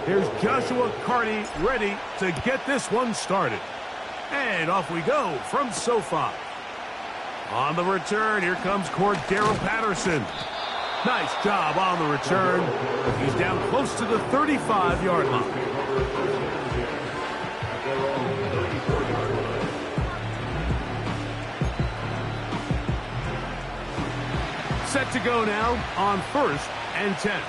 Here's Joshua Carty ready to get this one started. And off we go from SoFi. On the return, here comes Cordero Patterson. Nice job on the return. He's down close to the 35-yard line. Set to go now on 1st and 10.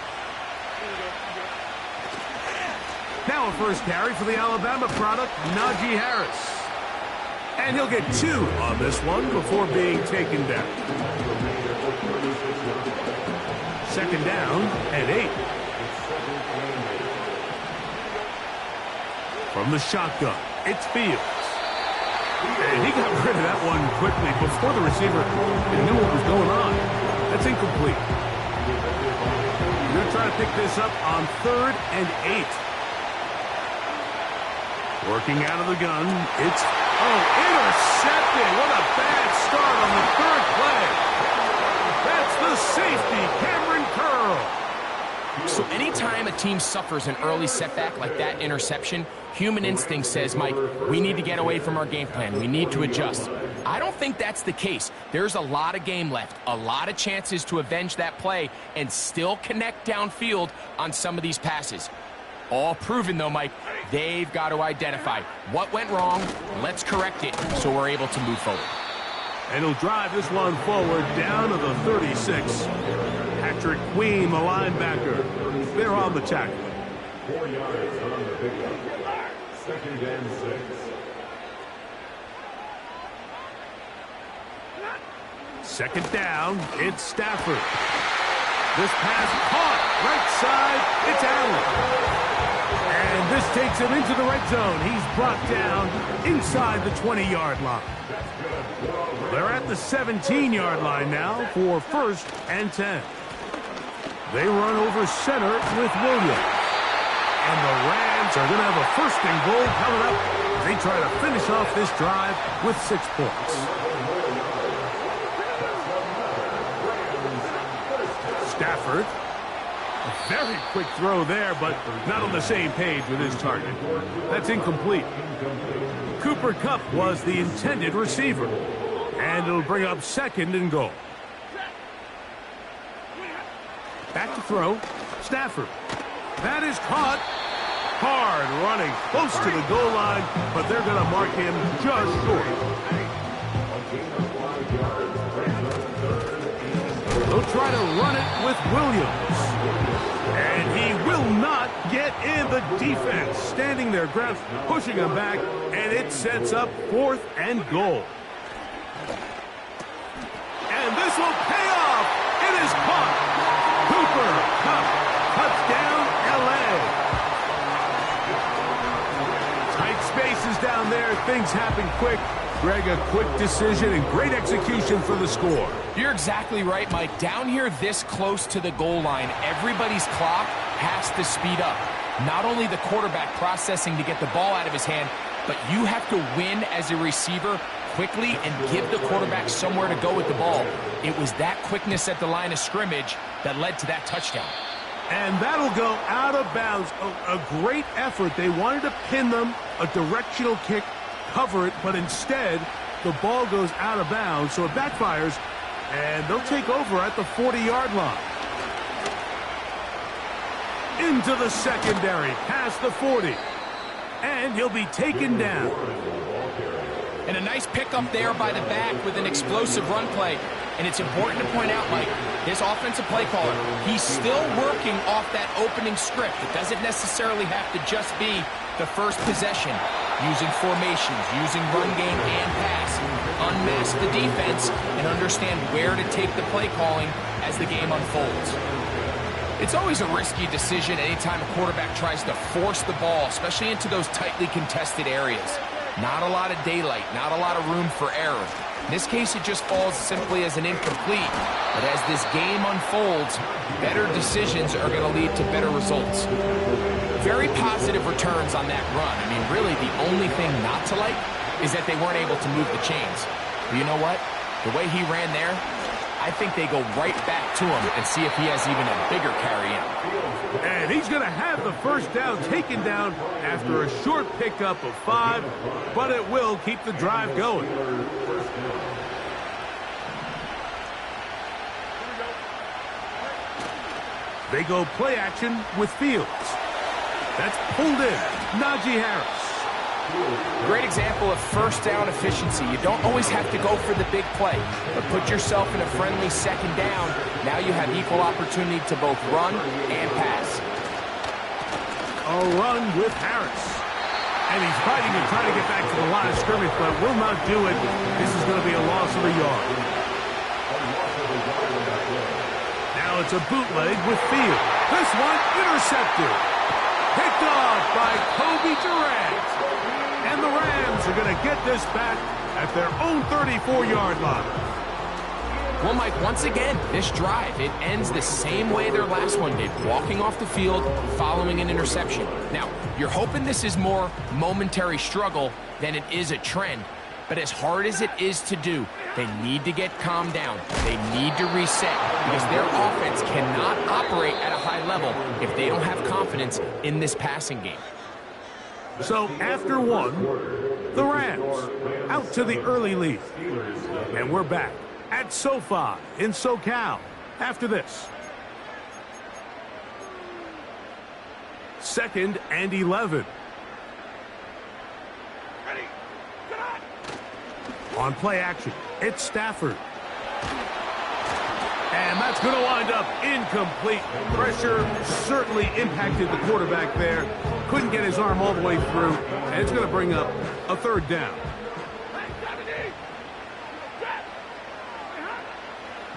Now a first carry for the Alabama product, Najee Harris. And he'll get 2 on this one before being taken down. 2nd down and 8. From the shotgun, it's Fields. And he got rid of that one quickly before the receiver knew what was going on. That's incomplete. We're going to try to pick this up on 3rd and 8. Working out of the gun, it's, intercepted. What a bad start on the 3rd play. That's the safety, Cameron Curl. So anytime a team suffers an early setback like that interception, human instinct says, Mike, we need to get away from our game plan. We need to adjust. I don't think that's the case. There's a lot of game left, a lot of chances to avenge that play and still connect downfield on some of these passes. All proven, though, Mike, they've got to identify what went wrong, let's correct it so we're able to move forward. And he'll drive this one forward down to the 36. Patrick Queen, the linebacker. They're on the tackle. 4 yards on the pickup. 2nd and 6. 2nd down, it's Stafford. This pass caught, right side, it's Allen. And this takes him into the red zone. He's brought down inside the 20-yard line. They're at the 17-yard line now for 1st and 10. They run over center with Williams. And the Rams are going to have a 1st and goal coming up as they try to finish off this drive with 6 points. Stafford. A very quick throw there, but not on the same page with his target. That's incomplete. Cooper Kupp was the intended receiver. And it'll bring up 2nd and goal. Back to throw. Stafford. That is caught. Hard running close to the goal line, but they're going to mark him just short. They'll try to run it with Williams. And he will not get in. The defense standing their ground, pushing him back, and it sets up 4th and goal. And this will pay off. It is caught. Cooper Kupp, touchdown, L.A. Tight spaces down there. Things happen quick. Greg, a quick decision and great execution for the score. You're exactly right, Mike. Down here this close to the goal line, everybody's clock has to speed up. Not only the quarterback processing to get the ball out of his hand, but you have to win as a receiver quickly and give the quarterback somewhere to go with the ball. It was that quickness at the line of scrimmage that led to that touchdown. And that'll go out of bounds. A great effort. They wanted to pin them, a directional kick, cover it, but instead the ball goes out of bounds, so it backfires, and they'll take over at the 40-yard line. Into the secondary, past the 40, and he'll be taken down. And a nice pickup there by the back with an explosive run play. And it's important to point out, Mike, this offensive play caller, he's still working off that opening script. It doesn't necessarily have to just be the first possession. Using formations, using run game and pass. Unmask the defense and understand where to take the play calling as the game unfolds. It's always a risky decision anytime a quarterback tries to force the ball, especially into those tightly contested areas. Not a lot of daylight, not a lot of room for error. In this case, it just falls simply as an incomplete. But as this game unfolds, better decisions are going to lead to better results. Very positive returns on that run. I mean, really, the only thing not to like is that they weren't able to move the chains. But you know what? The way he ran there, I think they go right back to him and see if he has even a bigger carry in. And he's going to have the first down taken down after a short pickup of 5, but it will keep the drive going. They go play action with Fields. That's pulled in. Najee Harris. Great example of first down efficiency. You don't always have to go for the big play, but put yourself in a friendly second down. Now you have equal opportunity to both run and pass. A run with Harris. And he's fighting and trying to get back to the line of scrimmage, but will not do it. This is going to be a loss of a yard. Now it's a bootleg with Field. This one intercepted. Picked off by Kobe Durant. And the Rams are going to get this back at their own 34-yard line. Well, Mike, once again, this drive, it ends the same way their last one did, walking off the field, following an interception. Now, you're hoping this is more momentary struggle than it is a trend, but as hard as it is to do, they need to get calmed down. They need to reset because their offense cannot operate at a high level if they don't have confidence in this passing game. So after one, the Rams out to the early lead. And we're back at SoFi in SoCal after this. 2nd and 11. On play action, it's Stafford. And that's going to wind up incomplete. Pressure certainly impacted the quarterback there. Couldn't get his arm all the way through. And it's going to bring up a 3rd down.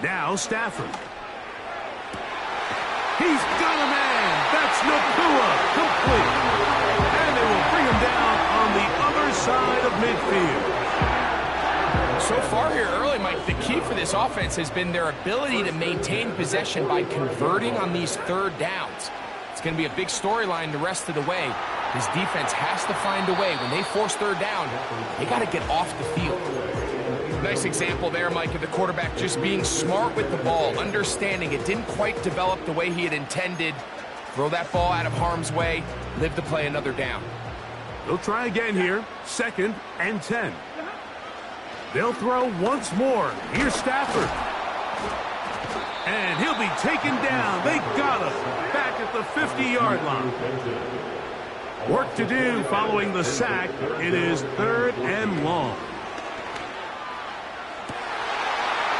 Now Stafford. He's got a man. That's Nakua. Complete. And they will bring him down on the other side of midfield. So far here early, Mike, the key for this offense has been their ability to maintain possession by converting on these 3rd downs. It's going to be a big storyline the rest of the way. This defense has to find a way. When they force 3rd down, they got to get off the field. Nice example there, Mike, of the quarterback just being smart with the ball, understanding it didn't quite develop the way he had intended. Throw that ball out of harm's way, live to play another down. They'll try again here, 2nd and 10. They'll throw once more. Here's Stafford. And he'll be taken down. They got him back at the 50-yard line. Work to do following the sack. It is 3rd and long.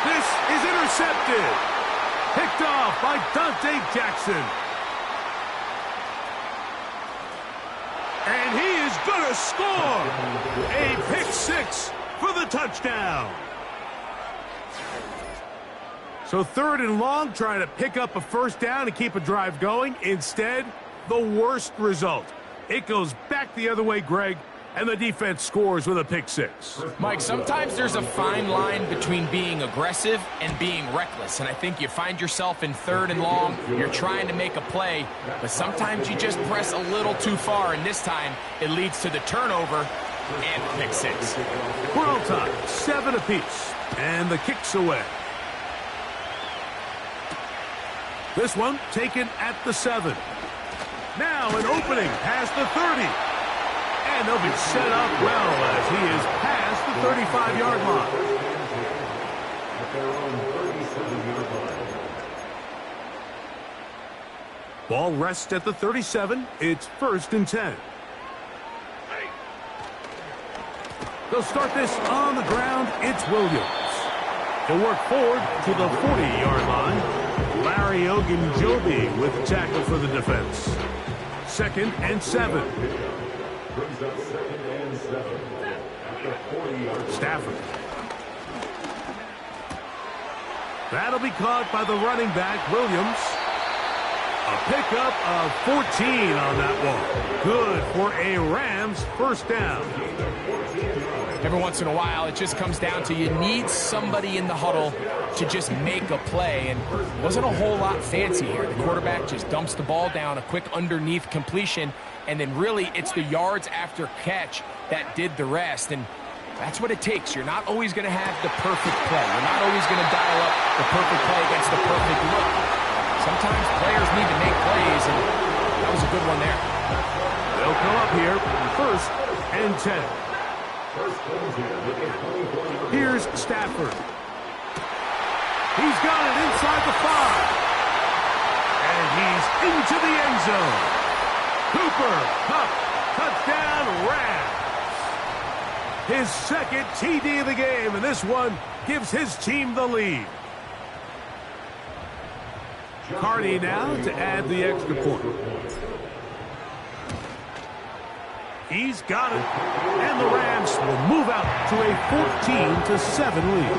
This is intercepted. Picked off by Dante Jackson. And he is going to score. A pick 6 for the touchdown. So 3rd and long, trying to pick up a 1st down and keep a drive going. Instead, the worst result. It goes back the other way, Greg, and the defense scores with a pick 6. Mike, sometimes there's a fine line between being aggressive and being reckless, and I think you find yourself in 3rd and long, you're trying to make a play, but sometimes you just press a little too far, and this time it leads to the turnover and pick 6. We're all tied, 7 apiece, and the kick's away. This one taken at the 7. Now an opening past the 30. And they'll be set up well as he is past the 35-yard line. Ball rests at the 37. It's 1st and 10. They'll start this on the ground. It's Williams. He'll work forward to the 40-yard line. Larry Ogunjobi with the tackle for the defense. 2nd and 7. Brings up 2nd and 7 at the 40-yard. Stafford. That'll be caught by the running back, Williams. A pickup of 14 on that one. Good for a Rams 1st down. Every once in a while, it just comes down to you need somebody in the huddle to just make a play, and it wasn't a whole lot fancy here. The quarterback just dumps the ball down, a quick underneath completion, and then really it's the yards after catch that did the rest. And That's what it takes. You're not always going to have the perfect play. You're not always going to dial up the perfect play against the perfect look. Sometimes players need to make plays, and that was a good one there. They'll come up here, 1st and 10. Here's Stafford. He's got it inside the 5. And he's into the end zone. Cooper Kupp, touchdown Rams. His 2nd TD of the game, and this one gives his team the lead. Carney now to add the extra point. He's got it, and the Rams will move out to a 14-7 lead.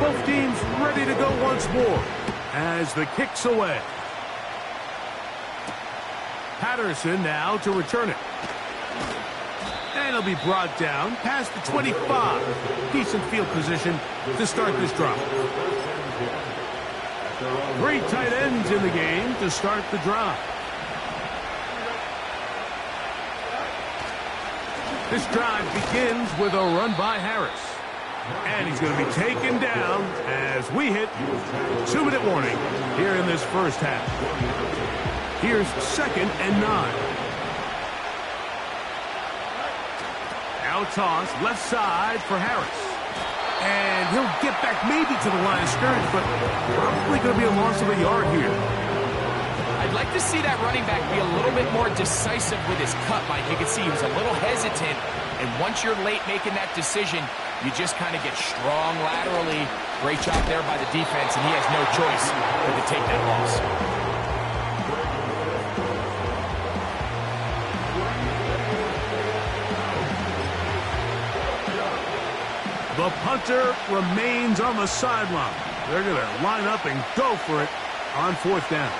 Both teams ready to go once more as the kick's away. Patterson now to return it. And he'll be brought down past the 25. Decent field position to start this drive. 3 tight ends in the game to start the drive. This drive begins with a run by Harris. And he's going to be taken down as we hit 2-minute warning here in this first half. Here's 2nd and 9. Now toss left side for Harris. And he'll get back maybe to the line of scrimmage, but probably going to be a loss of a yard here. I'd like to see that running back be a little bit more decisive with his cut, Mike. You can see he was a little hesitant, and once you're late making that decision, you just kind of get strong laterally. Great job there by the defense, and he has no choice but to take that loss. The punter remains on the sideline. They're going to line up and go for it on 4th down.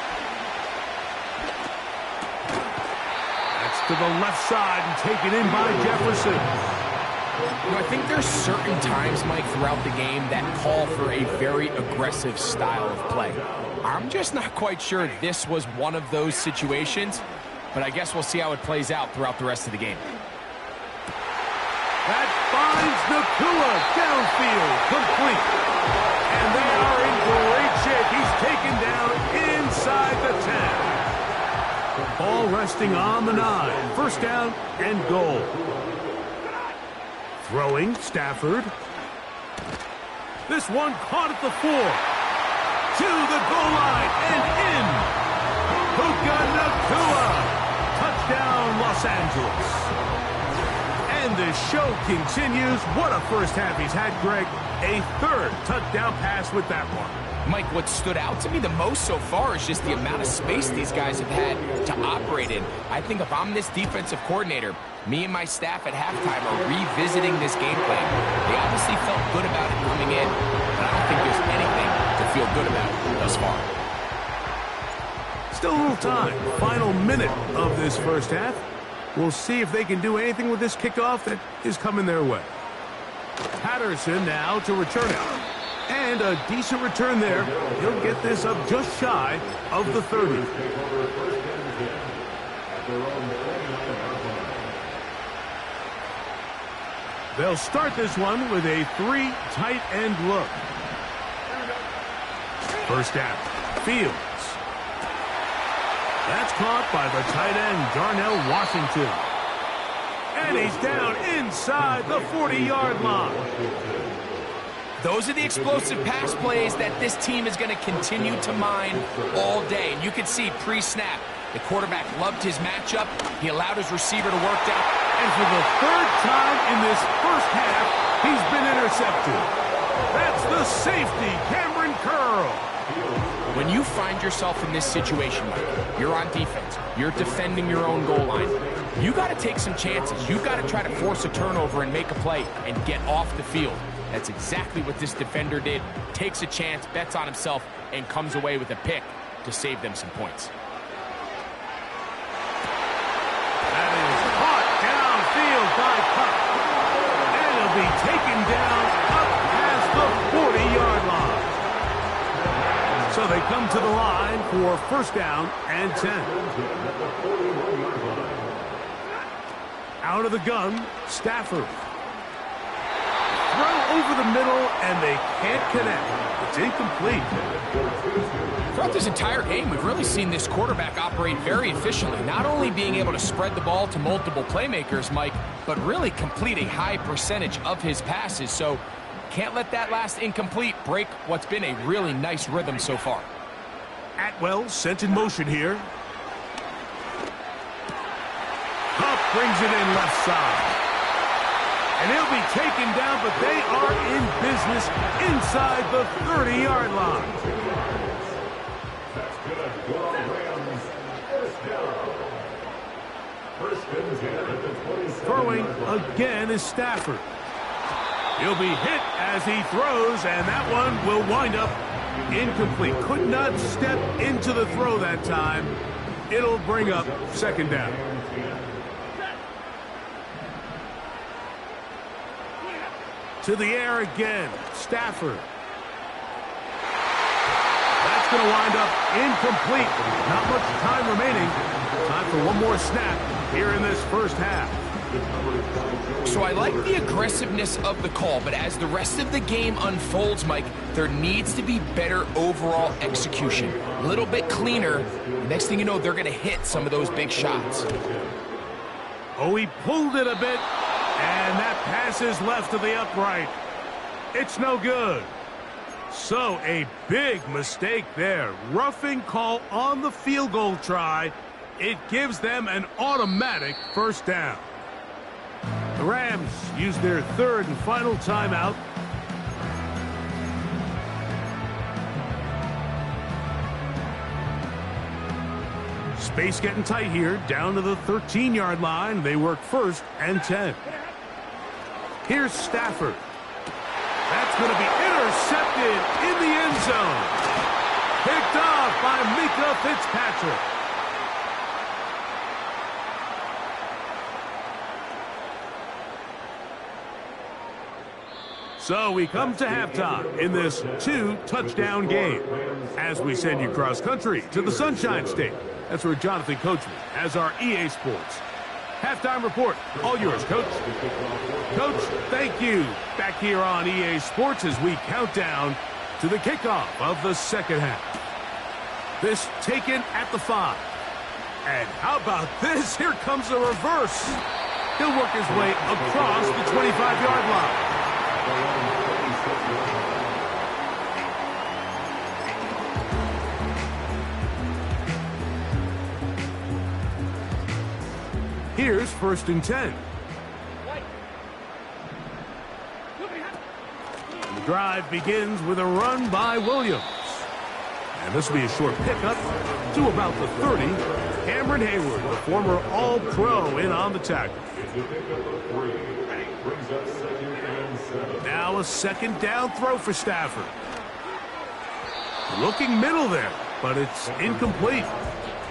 That's to the left side and taken in by Jefferson. You know, I think there's certain times, Mike, throughout the game that call for a very aggressive style of play. I'm just not quite sure this was one of those situations, but I guess we'll see how it plays out throughout the rest of the game. That finds Nacua downfield, complete. And they are in great shape. He's taken down inside the 10. Ball resting on the 9. 1st down and goal. Throwing, Stafford. This one caught at the 4. To the goal line and in. Puka Nacua. Touchdown, Los Angeles. And the show continues. What a first half he's had, Greg. A 3rd touchdown pass with that one. Mike, what stood out to me the most so far is just the amount of space these guys have had to operate in. I think if I'm this defensive coordinator, me and my staff at halftime are revisiting this game plan. They obviously felt good about it coming in, but I don't think there's anything to feel good about thus far. Still a little time. Final minute of this first half. We'll see if they can do anything with this kickoff that is coming their way. Patterson now to return it. And a decent return there. He'll get this up just shy of the 30. They'll start this one with a 3 tight end look. First down, Fields. That's caught by the tight end, Darnell Washington. And he's down inside the 40-yard line. Those are the explosive pass plays that this team is going to continue to mine all day. And you can see pre-snap, the quarterback loved his matchup. He allowed his receiver to work down. And for the 3rd time in this first half, he's been intercepted. That's the safety, Cameron Curl. When you find yourself in this situation, Mike, you're on defense, you're defending your own goal line, you got to take some chances. You got to try to force a turnover and make a play and get off the field. That's exactly what this defender did. Takes a chance, bets on himself, and comes away with a pick to save them some points. That is caught downfield by Kupp. And it'll be taken down up past the 40-yard line. So they come to the line for 1st down and 10. Out of the gun, Stafford. Throw over the middle, and they can't connect. It's incomplete. Throughout this entire game, we've really seen this quarterback operate very efficiently, not only being able to spread the ball to multiple playmakers, Mike, but really complete a high percentage of his passes. So can't let that last incomplete break what's been a really nice rhythm so far. Atwell sent in motion here. Huff brings it in left side. And he'll be taken down, but they are in business inside the 30-yard line. That's good. Go on, Rams. First down. First and 10 at the 27. Throwing again is Stafford. He'll be hit as he throws, and that one will wind up incomplete. Could not step into the throw that time. It'll bring up second down. To the air again, Stafford. That's going to wind up incomplete. Not much time remaining. Time for one more snap here in this first half. So I like the aggressiveness of the call, but as the rest of the game unfolds, Mike, there needs to be better overall execution. A little bit cleaner. Next thing you know, they're going to hit some of those big shots. Oh, he pulled it a bit. And that pass is left to the upright. It's no good. So a big mistake there. Roughing call on the field goal try. It gives them an automatic first down. The Rams use their third and final timeout. Space getting tight here. Down to the 13-yard line. They work first and 10. Here's Stafford. That's going to be intercepted in the end zone. Picked off by Minkah Fitzpatrick. So we come to halftime in this 2-touchdown game as we send you cross country to the Sunshine State. That's where Jonathan Coachman has our EA Sports halftime report. All yours, Coach. Coach, thank you. Back here on EA Sports as we count down to the kickoff of the second half. This taken at the 5. And how about this? Here comes a reverse. He'll work his way across the 25-yard line. Here's first and 10. The drive begins with a run by Williams. And this will be a short pickup to about the 30. Cameron Hayward, the former All-Pro, in on the tackle. Now a second down throw for Stafford. Looking middle there, but it's incomplete.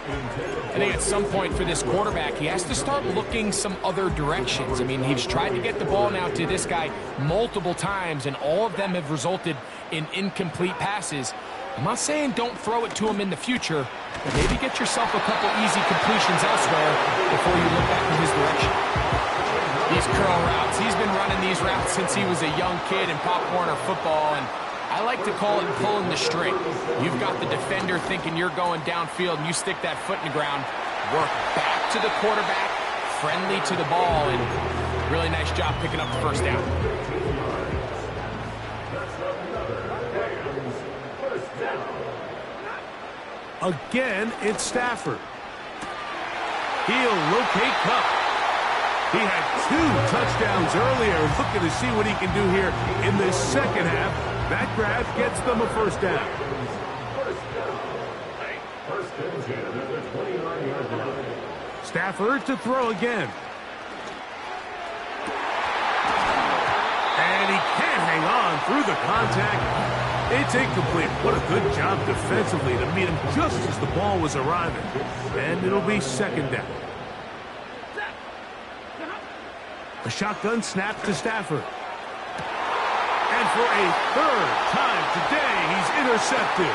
I think at some point for this quarterback, he has to start looking some other directions. I mean, he's tried to get the ball now to this guy multiple times, and all of them have resulted in incomplete passes. I'm not saying don't throw it to him in the future, but maybe get yourself a couple easy completions elsewhere before you look back in his direction. These curl routes, he's been running these routes since he was a young kid in Pop Warner football, and I like to call it pulling the string. You've got the defender thinking you're going downfield, and you stick that foot in the ground, work back to the quarterback, friendly to the ball, and really nice job picking up the first down. Again, it's Stafford. He'll locate Kupp. He had 2 touchdowns earlier. Looking to see what he can do here in this second half. That grab gets them a first down. Stafford to throw again. And he can't hang on through the contact. It's incomplete. What a good job defensively to meet him just as the ball was arriving. And it'll be second down. A shotgun snap to Stafford. And for a third time today, he's intercepted.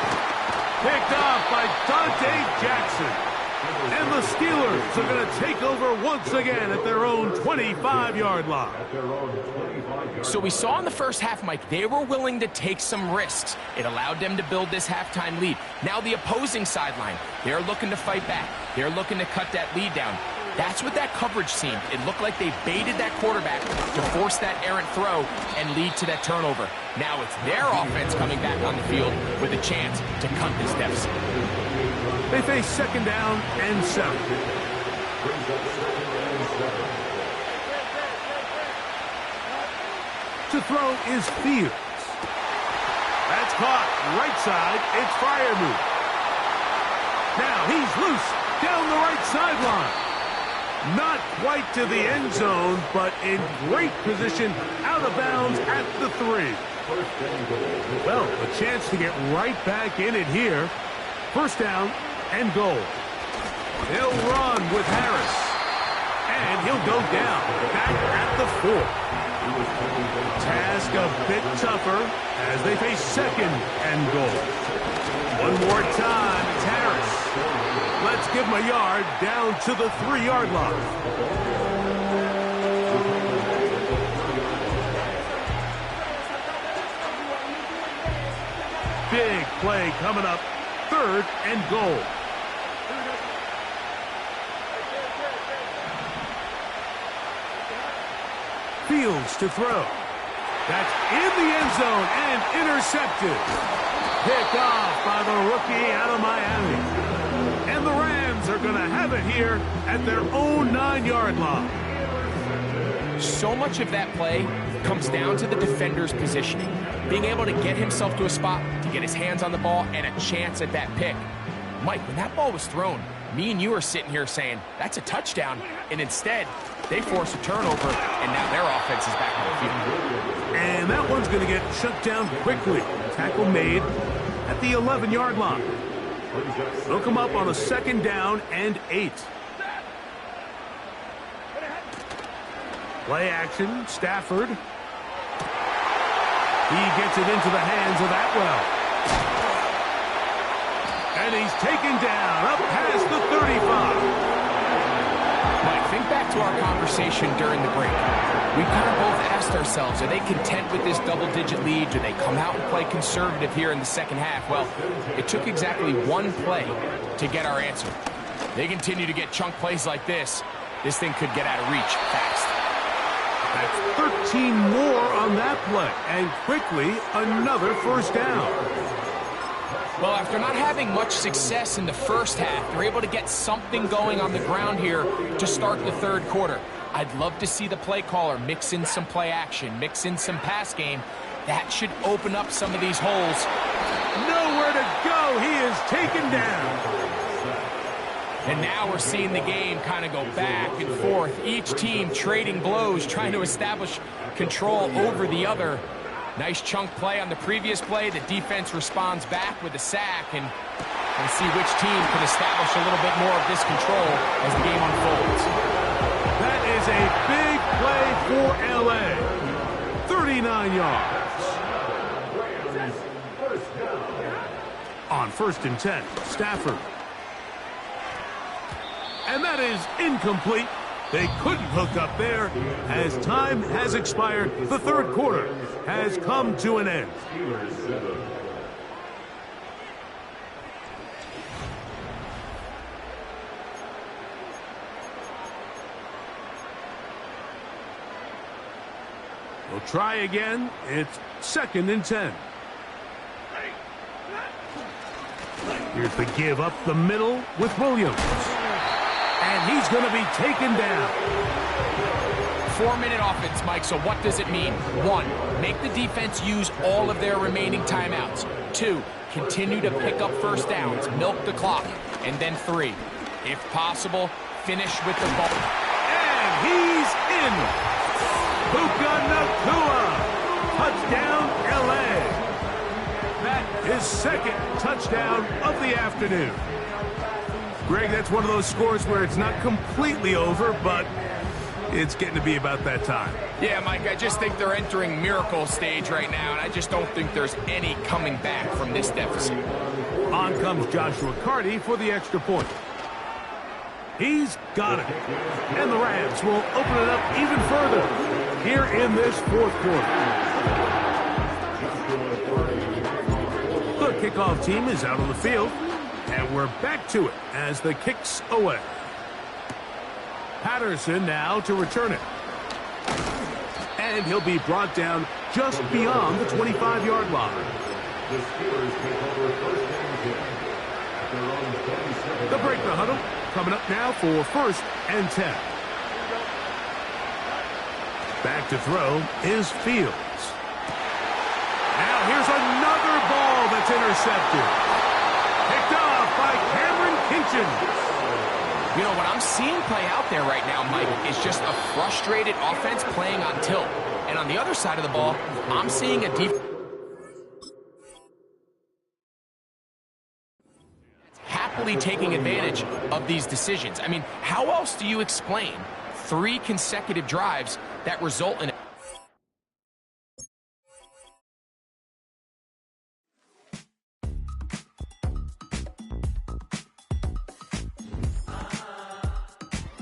Picked off by Dante Jackson. And the Steelers are going to take over once again at their own 25-yard line. So we saw in the first half, Mike, they were willing to take some risks. It allowed them to build this halftime lead. Now the opposing sideline, they're looking to fight back. They're looking to cut that lead down. That's what that coverage seemed. It looked like they baited that quarterback to force that errant throw and lead to that turnover. Now it's their offense coming back on the field with a chance to cut this deficit. They face second down and 7. To throw is Fields. That's caught. Right side, it's Freiermuth. Now he's loose down the right sideline. Not quite to the end zone, but in great position out of bounds at the 3. Well, a chance to get right back in it here. First down and goal. They'll run with Harris. And he'll go down back at the 4. Task a bit tougher as they face second and goal. One more time, it's Harris. Let's give him a yard down to the 3-yard line. Big play coming up. 3rd and goal. Fields to throw. That's in the end zone and intercepted. Picked off by the rookie out of Miami. And the Rams are going to have it here at their own 9-yard line. So much of that play comes down to the defender's positioning. Being able to get himself to a spot, to get his hands on the ball, and a chance at that pick. Mike, when that ball was thrown, me and you are sitting here saying, that's a touchdown. And instead, they force a turnover, and now their offense is back on the field. And that one's going to get shut down quickly. Tackle made at the 11-yard line. They'll come up on a second down and 8. Play action, Stafford. He gets it into the hands of Atwell. And he's taken down up past the 35. Mike, think back to our conversation during the break. We kind of both asked ourselves, are they content with this double-digit lead? Do they come out and play conservative here in the second half? Well, it took exactly one play to get our answer. They continue to get chunk plays like this. This thing could get out of reach fast. That's 13 more on that play. And quickly, another first down. Well, after not having much success in the first half, they're able to get something going on the ground here to start the third quarter. I'd love to see the play caller mix in some play action, mix in some pass game. That should open up some of these holes. Nowhere to go. He is taken down. And now we're seeing the game kind of go back and forth. Each team trading blows, trying to establish control over the other. Nice chunk play on the previous play. The defense responds back with a sack, and we'll see which team can establish a little bit more of this control as the game unfolds. That is a big play for L.A. 39 yards. On 1st and 10, Stafford. And that is incomplete. They couldn't hook up there as time has expired. The third quarter has come to an end. We'll try again. It's 2nd and 10. Here's the give up the middle with Williams. And he's going to be taken down. 4-minute offense, Mike, so what does it mean? 1, make the defense use all of their remaining timeouts. 2, continue to pick up first downs, milk the clock. And then 3, if possible, finish with the ball. And he's in. Puka Nacua. Touchdown, L.A. That is 2nd touchdown of the afternoon. Greg, that's one of those scores where it's not completely over, but it's getting to be about that time. Yeah, Mike, I just think they're entering miracle stage right now, and I just don't think there's any coming back from this deficit. On comes Joshua Carty for the extra point. He's got it. And the Rams will open it up even further here in this fourth quarter. The kickoff team is out on the field, and we're back to it as the kick's away. Patterson now to return it. And he'll be brought down just beyond the 25-yard line. The Steelers take over first and 10. At their own 27. The break the huddle coming up now for first and 10. Back to throw is Fields. Now here's another ball that's intercepted. Picked off by Cameron Kinchen. You know, what I'm seeing play out there right now, Mike, is just a frustrated offense playing on tilt. And on the other side of the ball, I'm seeing a defense happily taking advantage of these decisions. I mean, how else do you explain 3 consecutive drives that result in